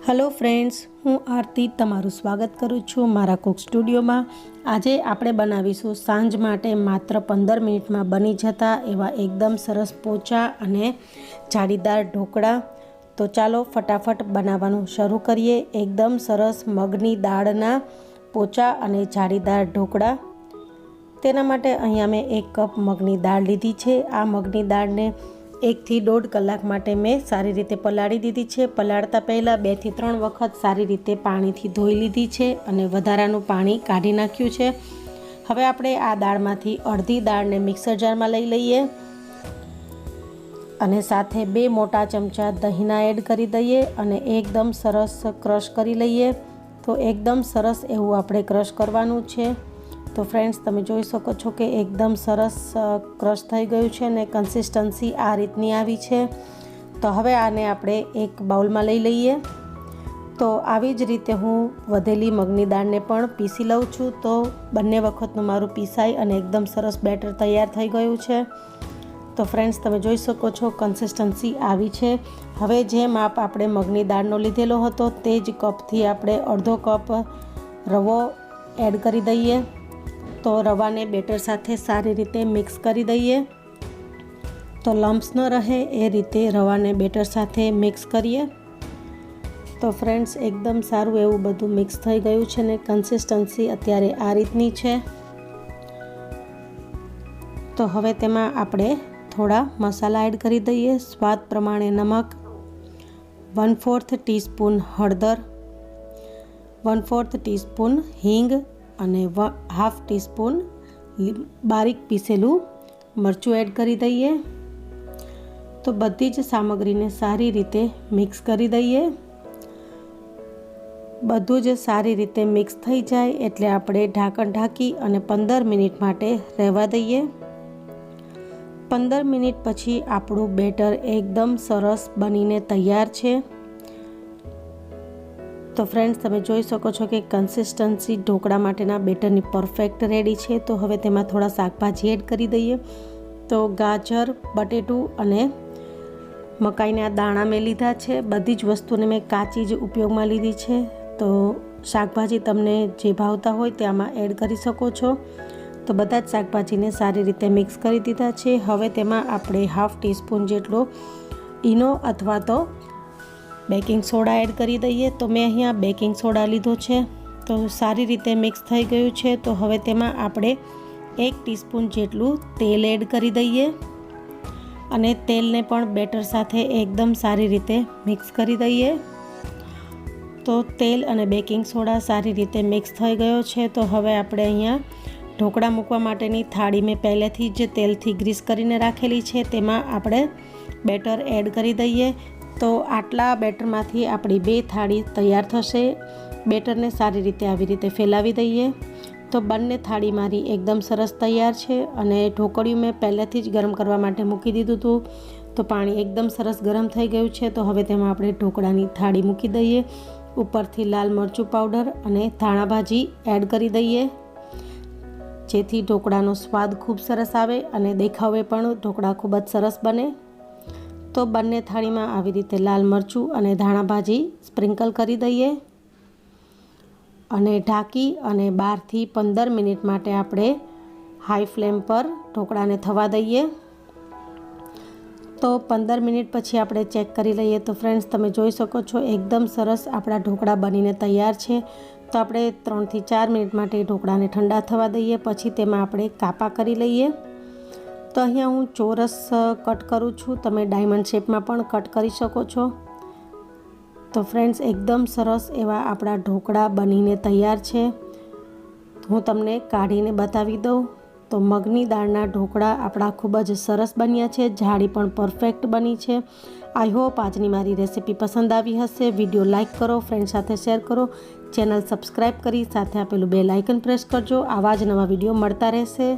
Hello friends, हूँ आरती तमारू स्वागत करूँ छूँ मारा कुक स्टूडियो में। आज आपणे बनावीशुं सांज माटे मात्र 15 मिनिट में बनी जता एवा एकदम सरस पोचा अने जाळीदार ढोकळा। तो चालो फटाफट बनाववानुं शरू करीए। एकदम सरस मगनी दाळना पोचा अने जाळीदार ढोकळा। तेना माटे अहींया मैं 1 कप मगनी दाळ लीधी छे। आ मगनी दाळने 1 થી 1.5 કલાક માટે મેં સારી રીતે પલાળી દીધી છે। પલાળતા પહેલાં 2 થી 3 વખત સારી રીતે પાણીથી ધોઈ લીધી છે અને વધારાનું પાણી કાઢી નાખ્યું છે। હવે આપણે આ દાળમાંથી અડધી દાળને મિક્સર જારમાં લઈ લઈએ અને સાથે 2 મોટા ચમચા દહીંના એડ કરી દઈએ અને એકદમ સરસ ક્રશ કરી લઈએ। તો એકદમ સરસ એવું આપણે ક્રશ કરવાનું છે। तो फ्रेंड्स તમે જોઈ શકો છો કે એકદમ સરસ ક્રશ થઈ ગયું છે અને કન્સિસ્ટન્સી આ રીતની આવી છે। તો હવે આને આપણે એક બાઉલમાં લઈ લઈએ। તો આવી જ રીતે હું વધેલી મગની દાળને પણ પીસી લઉં છું। તો બંને વખતનું મારું પીસાઈ અને એકદમ સરસ બેટર તૈયાર થઈ ગયું છે। તો ફ્રેન્ડ્સ તમે જોઈ શકો છો કન્સિસ્ટન્સી આવી છે। હવે જે માપ આપણે મગની દાળનો લીધેલો હતો તે જ કપથી આપણે અડધો કપ રવો એડ કરી દઈએ। तो रवा ने बेटर साथे सारी रीते मिक्स करी दईए। तो लम्प्स न रहे ए रीते रवा ने बेटर साथे मिक्स करिए। तो फ्रेंड्स एकदम सारू एवं बधु मिक्स थई गयुं छे ने कन्सिस्टन्सी अत्यारे आ रीतनी छे। तो हवे तेमां आपणे थोड़ा मसाला एड करी दईए। स्वाद प्रमाणे नमक, 1/4 टीस्पून हळदर, 1/4 टीस्पून हींग અને 1/2 ટીસ્પૂન બારીક પીસેલું મરચું એડ કરી દઈએ। તો બધી જ સામગ્રીને સારી રીતે મિક્સ કરી દઈએ। બધું જ સારી રીતે મિક્સ થઈ જાય એટલે આપણે ઢાંકણ ઢાંકી અને 15 મિનિટ માટે રહેવા દઈએ। 15 મિનિટ પછી આપણું બેટર એકદમ સરસ બનીને તૈયાર છે। तो फ्रेंड्स તમે જોઈ શકો છો કે કન્સિસ્ટન્સી ઢોકળા માટેના બેટરની પરફેક્ટ રેડી છે। તો હવે તેમાં થોડા શાકભાજી એડ કરી દઈએ। તો ગાજર, બટેટું અને મકાઈના દાણા મેં લીધા છે। બધી જ વસ્તુને મેં કાચી જ ઉપયોગમાં લીધી છે। તો શાકભાજી તમને જે ભાવતા હોય તે આમાં એડ કરી શકો છો। તો બધા જ શાકભાજીને સારી રીતે મિક્સ કરી દીધા છે। હવે તેમાં આપણે 1/2 ટીસ્પૂન જેટલો ઈનો અથવા તો बेकिंग सोडा एड करी दईए। तो मैं अहींया बेकिंग सोडा लीधो छे। तो सारी रीते मिक्स थई गयुं छे। तो हवे तेमां आपणे 1 टीस्पून जेटलुं तेल एड करी दईए अने तेलने पण बेटर साथे एकदम सारी रीते मिक्स करी दईए। तो तेल अने बेकिंग सोडा सारी रीते मिक्स थई गयो छे। तो हवे आपणे अहींया ढोकळा मूकवा माटेनी थाળી में पहेलेथी ज तेलथी ग्रीस करीने राखेली छे तेमां आपणे बेटर एड करी दईए। तो आटला बेटरमांथी आपणी 2 थाળી तैयार थशे। बेटरने सारी रीते आवी रीते फैलावी दईए। तो बंने थाળી मारी एकदम सरस तैयार छे अने ढोकळियुं मैं पहेलेथी ज गरम करवा माटे मूकी दीधुं हतुं। तो पाणी एकदम सरस गरम थई गयुं छे। तो हवे तेमां आपणे ढोकळानी थाળી मूकी दईए। उपरथी लाल मरचुं पाउडर अने धाणा भाजी एड करी दईए जेथी ढोकळानो स्वाद खूब सरस आवे अने देखावे पण ढोकळा खूब ज सरस बने। तो बंने थाળી में आवी रीते लाल मरचुं अने धाणा भाजी स्प्रिंकल करी दईए अने ढांकी अने 12 થી 15 मिनिट माटे आपणे हाई फ्लेम पर ढोकळाने थवा दईए। तो 15 मिनिट पछी आपणे चेक करी लईए। तो फ्रेंड्स तमे जोई शको छो एकदम सरस आपणा ढोकळा बनीने तैयार छे। तो आपणे 3 થી 4 मिनिट माटे ढोकळाने ठंडा थवा दईए। पछी तेमां आपणे कापा करी लईए। तो अहींया हूँ चोरस कट करूँ छूँ। तमे डायमंड शेप में पण कट करी शको छो। तो फ्रेंड्स एकदम सरस एवा आपणा ढोकळा बनीने तैयार छे। हूँ तमने काढीने बतावी दऊं। तो मगनी दाळना ढोकळा आपणा खूब ज सरस बन्या छे। जाळी पण परफेक्ट बनी छे। आई होप आजनी मारी रेसिपी पसंद आवी हशे। विडियो लाइक करो, फ्रेंड साथे शेर करो, चेनल सब्सक्राइब करी साथे आपेलुं बेल आइकन प्रेस करजो। आवा ज नवा विडियो मळता रहेशे।